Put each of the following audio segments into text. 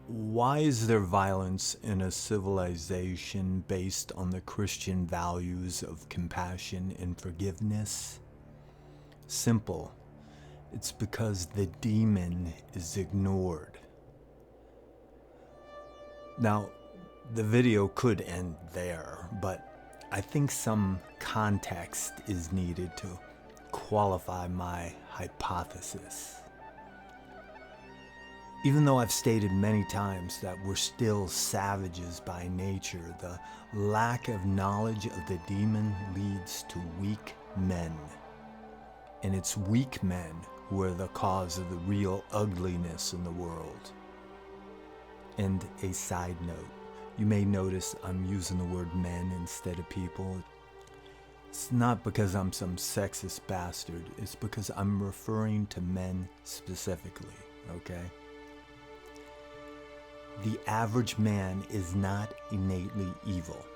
Why is there violence in a civilization based on the Christian values of compassion and forgiveness? Simple. It's because the demon is ignored. Now, the video could end there, but I think some context is needed to qualify my hypothesis. Even though I've stated many times that we're still savages by nature, the lack of knowledge of the demon leads to weak men. And it's weak men who are the cause of the real ugliness in the world. And a side note, you may notice I'm using the word men instead of people. It's not because I'm some sexist bastard, it's because I'm referring to men specifically, okay? The average man is not innately evil.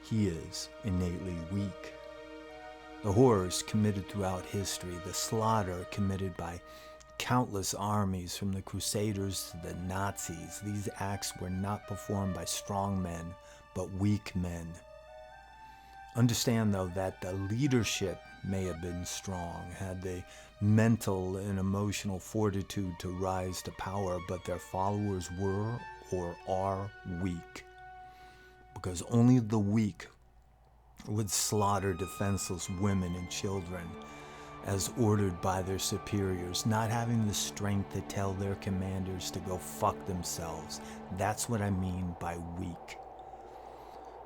He is innately weak. The horrors committed throughout history, the slaughter committed by countless armies from the Crusaders to the Nazis, these acts were not performed by strong men, but weak men. Understand, though, that the leadership may have been strong, had the mental and emotional fortitude to rise to power, but their followers were or are weak, because only the weak would slaughter defenseless women and children as ordered by their superiors, not having the strength to tell their commanders to go fuck themselves. That's what I mean by weak.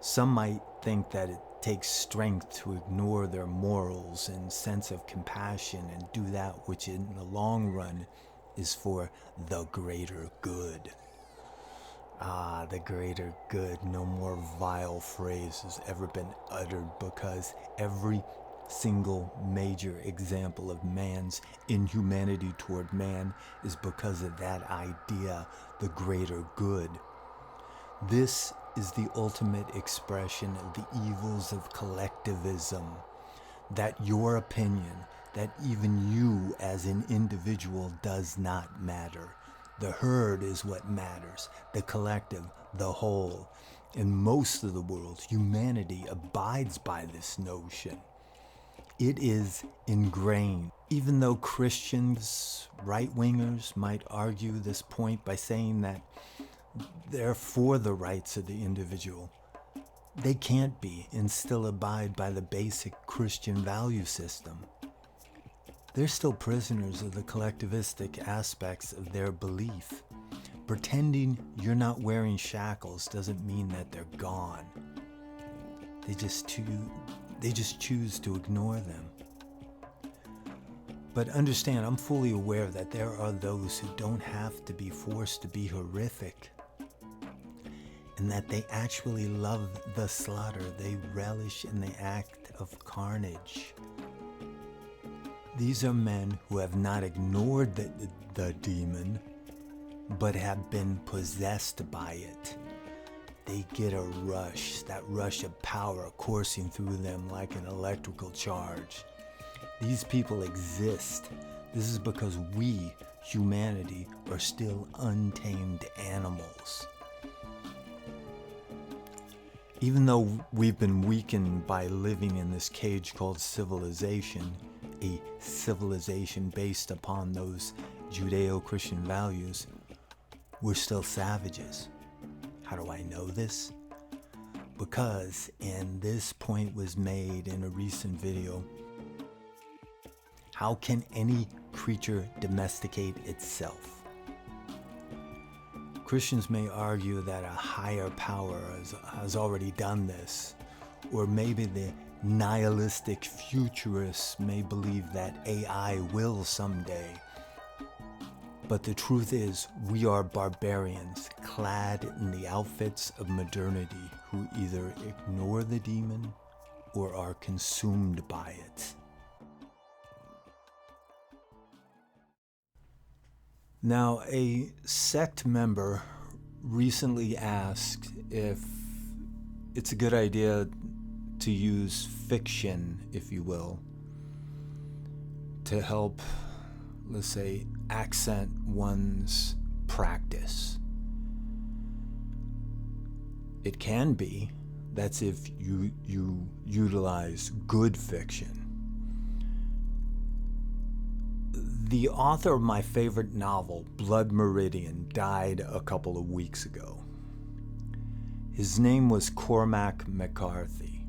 Some might think that it takes strength to ignore their morals and sense of compassion and do that which in the long run is for the greater good. The greater good. No more vile phrase has ever been uttered, because every single major example of man's inhumanity toward man is because of that idea, the greater good. This is the ultimate expression of the evils of collectivism, that your opinion, that even you as an individual does not matter. The herd is what matters, the collective, the whole. In most of the world, humanity abides by this notion. It is ingrained. Even though Christians, right-wingers, might argue this point by saying that they're for the rights of the individual, they can't be and still abide by the basic Christian value system. They're still prisoners of the collectivistic aspects of their belief. Pretending you're not wearing shackles doesn't mean that they're gone. They just choose to ignore them. But understand, I'm fully aware that there are those who don't have to be forced to be horrific, and that they actually love the slaughter. They relish in the act of carnage. These are men who have not ignored the demon, but have been possessed by it. They get a rush, that rush of power coursing through them like an electrical charge. These people exist. This is because we, humanity, are still untamed animals. Even though we've been weakened by living in this cage called civilization, a civilization based upon those Judeo-Christian values, we're still savages. How do I know this? Because, and this point was made in a recent video, how can any creature domesticate itself? Christians may argue that a higher power has already done this, or maybe the nihilistic futurists may believe that AI will someday. But the truth is, we are barbarians clad in the outfits of modernity who either ignore the demon or are consumed by it. Now, a sect member recently asked if it's a good idea to use fiction, if you will, to help, let's say, accent one's practice. It can be. That's if you utilize good fiction. The author of my favorite novel, Blood Meridian, died a couple of weeks ago. His name was Cormac McCarthy.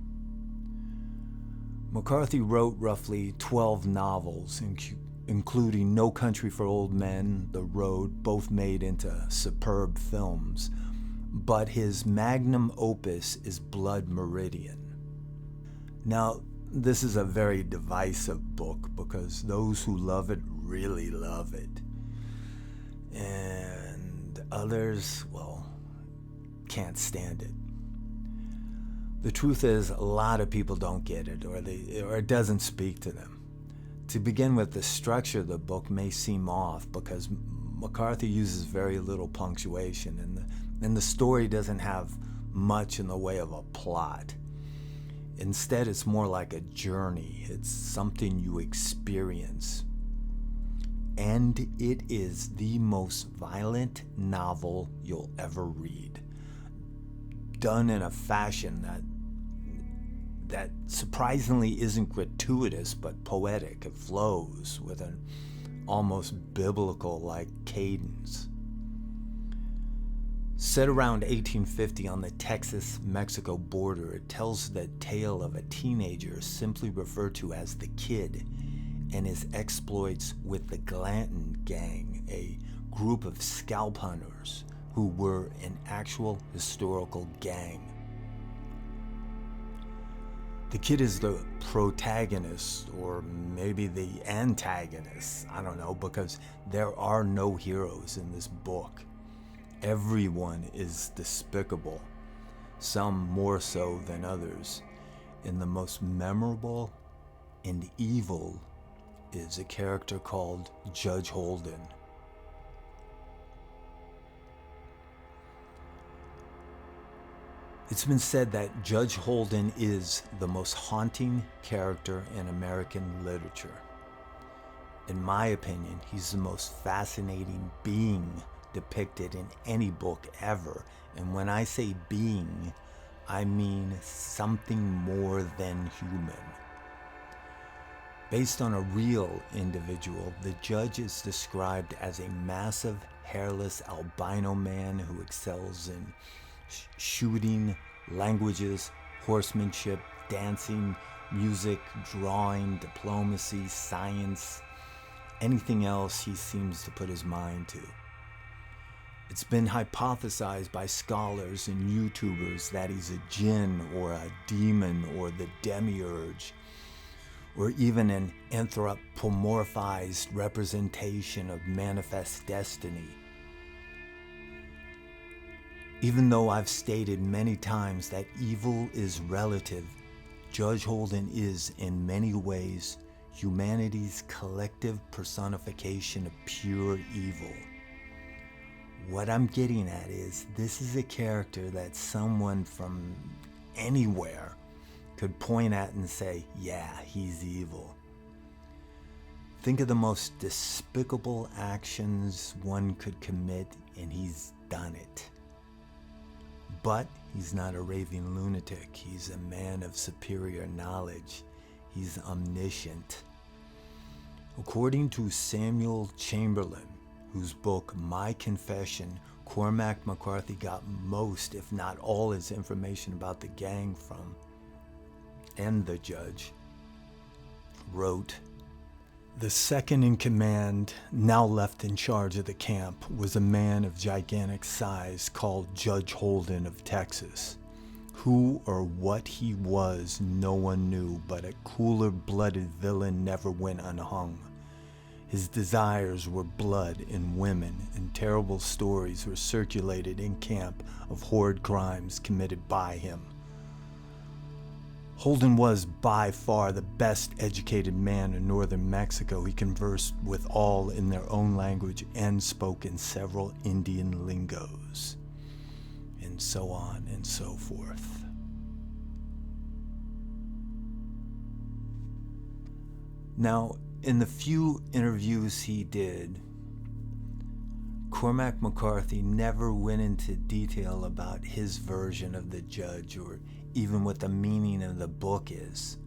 McCarthy wrote roughly 12 novels, including No Country for Old Men, The Road, both made into superb films. But his magnum opus is Blood Meridian. Now, this is a very divisive book because those who love it really love it. And others, well, can't stand it. The truth is, a lot of people don't get it, or it doesn't speak to them. To begin with, the structure of the book may seem off because McCarthy uses very little punctuation, and the story doesn't have much in the way of a plot. Instead, it's more like a journey. It's something you experience. And it is the most violent novel you'll ever read, done in a fashion that surprisingly isn't gratuitous but poetic. It flows with an almost biblical-like cadence. Set around 1850 on the Texas-Mexico border, it tells the tale of a teenager simply referred to as the Kid and his exploits with the Glanton Gang, a group of scalp hunters who were an actual historical gang. The Kid is the protagonist, or maybe the antagonist, I don't know, because there are no heroes in this book. Everyone is despicable, some more so than others, and the most memorable and evil is a character called Judge Holden. It's been said that Judge Holden is the most haunting character in American literature. In my opinion, he's the most fascinating being depicted in any book ever. And when I say being, I mean something more than human. Based on a real individual, the Judge is described as a massive, hairless albino man who excels in shooting, languages, horsemanship, dancing, music, drawing, diplomacy, science, anything else he seems to put his mind to. It's been hypothesized by scholars and YouTubers that he's a jinn or a demon or the demiurge, or even an anthropomorphized representation of manifest destiny. Even though I've stated many times that evil is relative, Judge Holden is, in many ways, humanity's collective personification of pure evil. What I'm getting at is, this is a character that someone from anywhere could point at and say, yeah, he's evil. Think of the most despicable actions one could commit, and he's done it. But he's not a raving lunatic. He's a man of superior knowledge. He's omniscient. According to Samuel Chamberlain, whose book, My Confession, Cormac McCarthy got most, if not all, his information about the gang from, and the Judge, wrote, "The second in command, now left in charge of the camp, was a man of gigantic size called Judge Holden of Texas. Who or what he was, no one knew, but a cooler-blooded villain never went unhung. His desires were blood and women, and terrible stories were circulated in camp of horrid crimes committed by him. Holden was by far the best educated man in northern Mexico. He conversed with all in their own language and spoke in several Indian lingos," and so on and so forth. Now, in the few interviews he did, Cormac McCarthy never went into detail about his version of the judge or even what the meaning of the book is.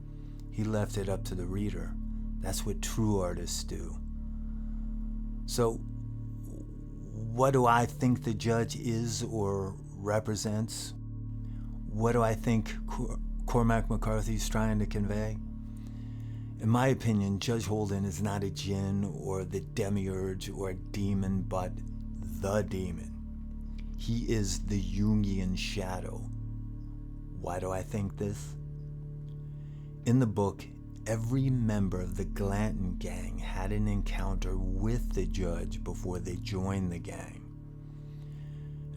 He left it up to the reader. That's what true artists do. So, what do I think the judge is or represents? What do I think Cormac McCarthy's trying to convey? In my opinion, Judge Holden is not a jinn or the demiurge or a demon, but the demon. He is the Jungian shadow. Why do I think this? In the book, every member of the Glanton gang had an encounter with the judge before they joined the gang.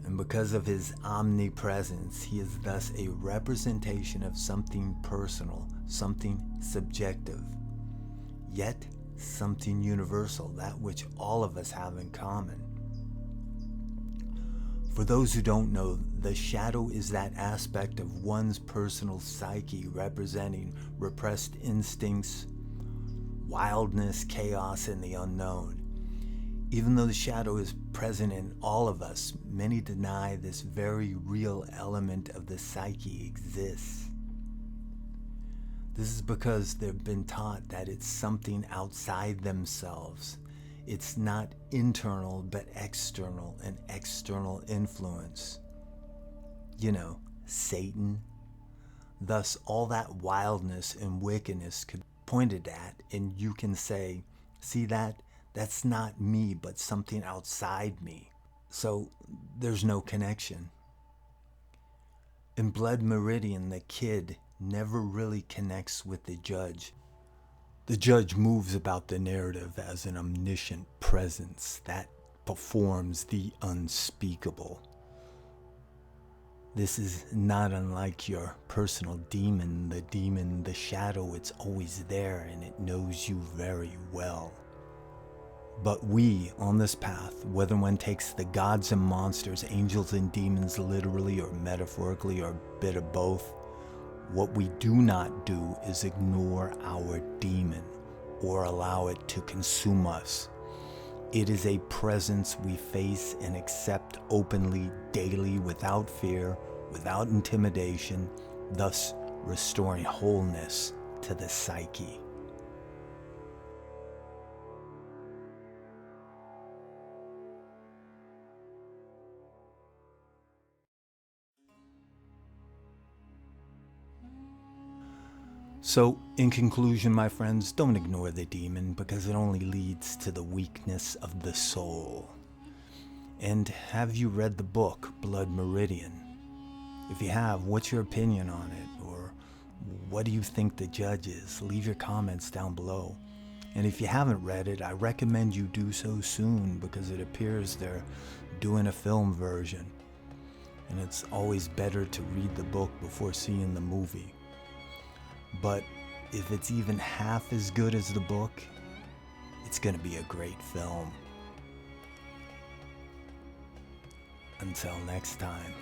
And because of his omnipresence, he is thus a representation of something personal, something subjective, yet something universal, that which all of us have in common. For those who don't know, the shadow is that aspect of one's personal psyche representing repressed instincts, wildness, chaos, and the unknown. Even though the shadow is present in all of us, many deny this very real element of the psyche exists. This is because they've been taught that it's something outside themselves. It's not internal, but external, an external influence. You know, Satan. Thus, all that wildness and wickedness could be pointed at, and you can say, see that? That's not me, but something outside me. So, there's no connection. In Blood Meridian, the kid never really connects with the judge. The judge moves about the narrative as an omniscient presence that performs the unspeakable. This is not unlike your personal demon, the shadow. It's always there and it knows you very well. But we, on this path, whether one takes the gods and monsters, angels and demons literally or metaphorically or a bit of both, what we do not do is ignore our demon or allow it to consume us. It is a presence we face and accept openly, daily, without fear, without intimidation, thus restoring wholeness to the psyche. So, in conclusion, my friends, don't ignore the demon because it only leads to the weakness of the soul. And have you read the book, Blood Meridian? If you have, what's your opinion on it? Or what do you think the judge is? Leave your comments down below. And if you haven't read it, I recommend you do so soon because it appears they're doing a film version. And it's always better to read the book before seeing the movie. But if it's even half as good as the book, it's going to be a great film. Until next time.